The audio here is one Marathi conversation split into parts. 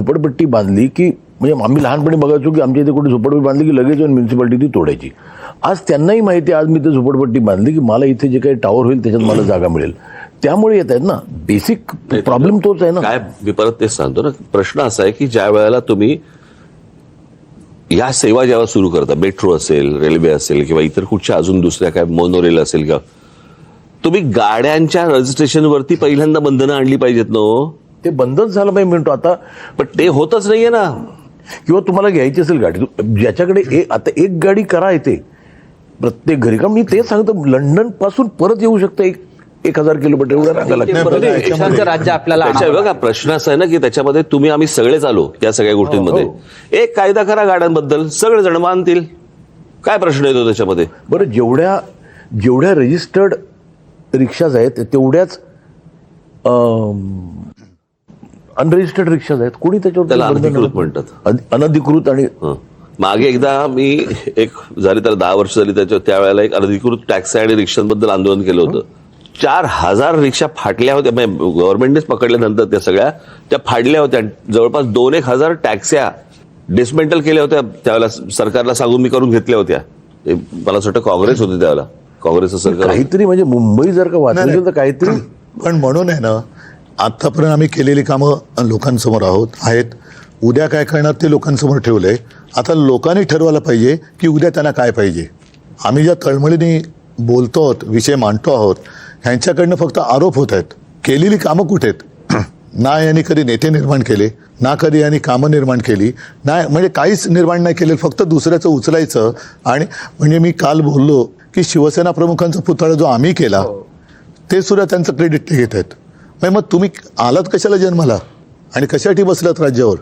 झोपडपट्टी बांधली की म्हणजे आम्ही लहानपणी बघायचो की आमच्या इथे कुठे झोपडपट्टी बांधली की लगेच येऊन म्युन्सिपालिटी ती तोडायची. आज त्यांनाही माहिती आहे, आज मी ते झोपडपट्टी बांधली की मला इथे जे काही टावर होईल त्याच्यात मला जागा मिळेल, त्यामुळे येत आहेत ना. बेसिक प्रॉब्लेम तोच आहे ना. काय मी परत तेच सांगतो ना, प्रश्न असा आहे की ज्या वेळेला तुम्ही या सेवा जेव्हा सुरू करता, मेट्रो असेल, रेल्वे असेल किंवा इतर कुठच्या अजून दुसऱ्या काय मोनोरेल असेल किंवा तुम्ही गाड्यांच्या रजिस्ट्रेशनवरती पहिल्यांदा बंधनं आणली पाहिजेत ना. ते बंदच झालं पाहिजे म्हणतो आता. पण ते होतच नाहीये ना. किंवा तुम्हाला घ्यायची असेल गाडी, ज्याच्याकडे आता एक गाडी करा येते प्रत्येक घरी. का मी तेच सांगतो, लंडन पासून परत येऊ शकतं 1000 किलोमीटर एवढ्या रांगा लागतात. राज्य आपल्याला त्याच्या बघा प्रश्न असा आहे ना की त्याच्यामध्ये तुम्ही आम्ही सगळेच आलो या सगळ्या गोष्टींमध्ये. एक कायदा करा गाड्यांबद्दल, सगळे जण मानतील. काय प्रश्न येतो त्याच्यामध्ये? बरं, जेवढ्या रजिस्टर्ड रिक्षाज आहेत तेवढ्याच अनरजिस्टर्ड रिक्षाज आहेत. कोणी त्याला त्याच्यावर अनधिकृत म्हणतात. अनधिकृत. आणि मागे एकदा मी एक झाली त्याला 10 वर्ष झाली त्यावेळेला एक अनधिकृत टॅक्सी आणि रिक्षांबद्दल आंदोलन केलं होतं. 4000 रिक्षा फाटल्या होत्या. गव्हर्नमेंटनेच पकडल्यानंतर त्या सगळ्या त्या फाडल्या होत्या. जवळपास 2-1000 टॅक्स्या डिसमेंटल केल्या होत्या. त्यावेळेला सरकारला सांगून मी करून घेतल्या होत्या. मला असं वाटतं काँग्रेस होते त्यावेळेला, काँग्रेसचं सरकार. काहीतरी म्हणजे मुंबई जर का वाचली तर काहीतरी. पण म्हणून आहे ना, आतापर्यंत आम्ही केलेली कामं लोकांसमोर आहेत. उद्या काय करणार ते लोकांसमोर ठेवलंय. आता लोकांनी ठरवायला पाहिजे की उद्या त्यांना काय पाहिजे. आम्ही ज्या तळमळीने बोलतो आहोत, विषय मांडतो आहोत, ह्यांच्याकडनं फक्त आरोप होत आहेत. केलेली कामं कुठे आहेत? ना यांनी कधी नेते निर्माण केले, ना कधी यांनी कामं निर्माण केली, नाही म्हणजे काहीच निर्माण नाही केलेलं. फक्त दुसऱ्याचं उचलायचं. आणि म्हणजे मी काल बोललो की शिवसेना प्रमुखांचा पुतळा जो आम्ही केला ते सुद्धा त्यांचं क्रेडिट ते घेत आहेत. मग तुम्ही आलात कशाला जन्माला आणि कशासाठी बसलात राज्यावर?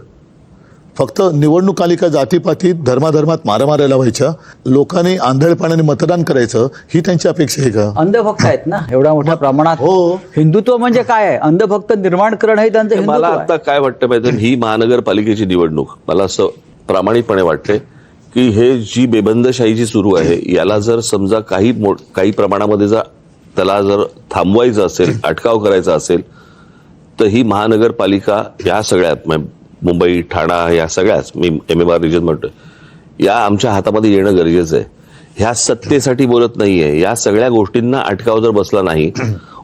फक्त निवडणूक आली का जातीपातीत धर्माधर्मात मारामाऱ्या लावायच्या, लोकांनी आंधळेपणाने मतदान करायचं, ही त्यांची अपेक्षा आहे का? अंधभक्त आहेत ना एवढ्या मोठ्या प्रमाणात. हो. हिंदुत्व म्हणजे काय आहे? अंधभक्त निर्माण करणं हे त्यांचं हिंदुत्व मला आहे. आता काय वाटतं माहिती, ही महानगरपालिकेची निवडणूक मला असं प्रामाणिकपणे वाटते की हे जी बेबंदशाही जी सुरू आहे याला जर समजा काही प्रमाणामध्ये त्याला जर थांबवायचं असेल, अटकाव करायचा असेल, तर ही महानगरपालिका या सगळ्यात मुंबई, ठाणा, या सगळ्याच मी MMR रिजन म्हणतोय, या आमच्या हातामध्ये येणं गरजेचं आहे. ह्या सत्तेसाठी बोलत नाहीये. या सगळ्या गोष्टींना अटकाव जर बसला नाही,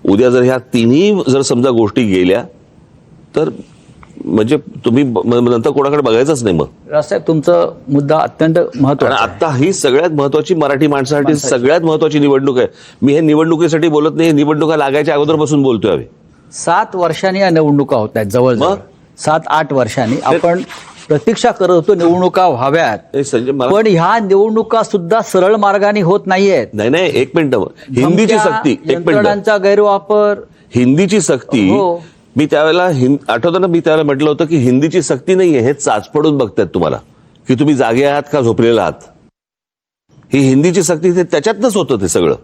उद्या जर ह्या तिन्ही जर समजा गोष्टी गेल्या तर म्हणजे तुम्ही नंतर कोणाकडे बघायचंच नाही. मग रावसाहेब, तुमचं मुद्दा अत्यंत महत्त्वाचा आहे. आता ही सगळ्यात महत्वाची मराठी माणसासाठी सगळ्यात महत्वाची निवडणूक आहे. मी हे निवडणुकीसाठी बोलत नाही, निवडणुका लागायच्या अगोदरपासून बोलतोय आम्ही. 7 वर्षांनी या निवडणुका होत आहेत. जवळजवळ 7-8 वर्षांनी आपण प्रतीक्षा करत होतो निवडणुका व्हाव्यात. संजय, पण ह्या निवडणुका सुद्धा सरळ मार्गाने होत नाहीयेत. नाही, एक मिनिट. हिंदीची सक्ती, यंत्रणांचा गैरवापर, हिंदीची सक्ती. मी त्यावेळेला आठवतं ना, मी त्यावेळेला म्हटलं होतं की हिंदीची सक्ती नाहीये, हे चाचपडून बघतायत तुम्हाला की तुम्ही जागे आहात का झोपलेला आहात. ही हिंदीची सक्ती त्याच्यातनंच होतं ते सगळं,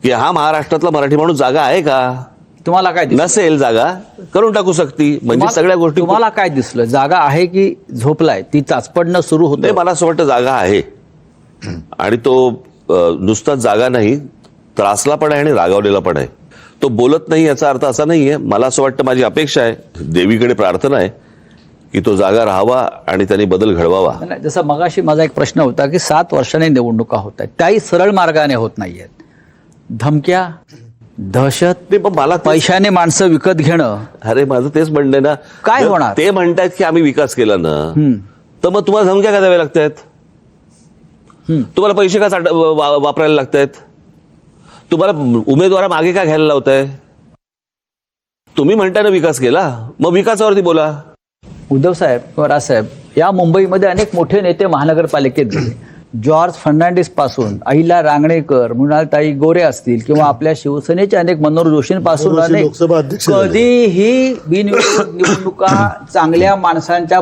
की हा महाराष्ट्रातला मराठी माणूस जागा आहे का? तुम्हाला काय दिसलं? नसेल जागा, करून टाकू सक्ती. म्हणजे सगळ्या गोष्टी. तुम्हाला काय दिसलं? जागा आहे की झोपलाय? ती चाचपडणं सुरू होते. मला असं वाटतं जागा आहे. आणि तो नुसताच जागा नाही, त्रासला पण आहे आणि रागावलेला पण आहे. तो बोलत नाही याचा अर्थ असा नाहीये. मला असं वाटतं, माझी अपेक्षा आहे, देवीकडे प्रार्थना आहे की तो जागा राहावा आणि त्यांनी बदल घडवावा. जसं मगाशी माझा एक प्रश्न होता की 7 वर्षांनी निवडणुका होत आहेत, त्याही सरळ मार्गाने होत नाहीयेत. धमक्या, दहशत, मला पैशाने माणसं विकत घेणं. अरे माझं तेच म्हणणं आहे ना. काय होणार? ते म्हणतायत की आम्ही विकास केला ना, तर मग तुम्हाला धमक्या का द्याव्या लागतायत? तुम्हाला पैसे का वापरायला लागतायत? तुम्हाला उमेदवारा मागे का घ्यायला लावताय? तुम्ही म्हणताय ना विकास केला, मग विकासावरती बोला. उद्धव साहेब किंवा राजसाहेब, या मुंबईमध्ये अनेक मोठे नेते महानगरपालिकेत गेले. जॉर्ज फर्नांडिस पासून अहिल्या रांगणेकर, मृणालताई गोरे असतील किंवा आपल्या शिवसेनेचे अनेक मनोहर जोशींपासून अनेक, लोकसभा अध्यक्ष कधीही बिनविरोध निवडणुका चांगल्या माणसांच्या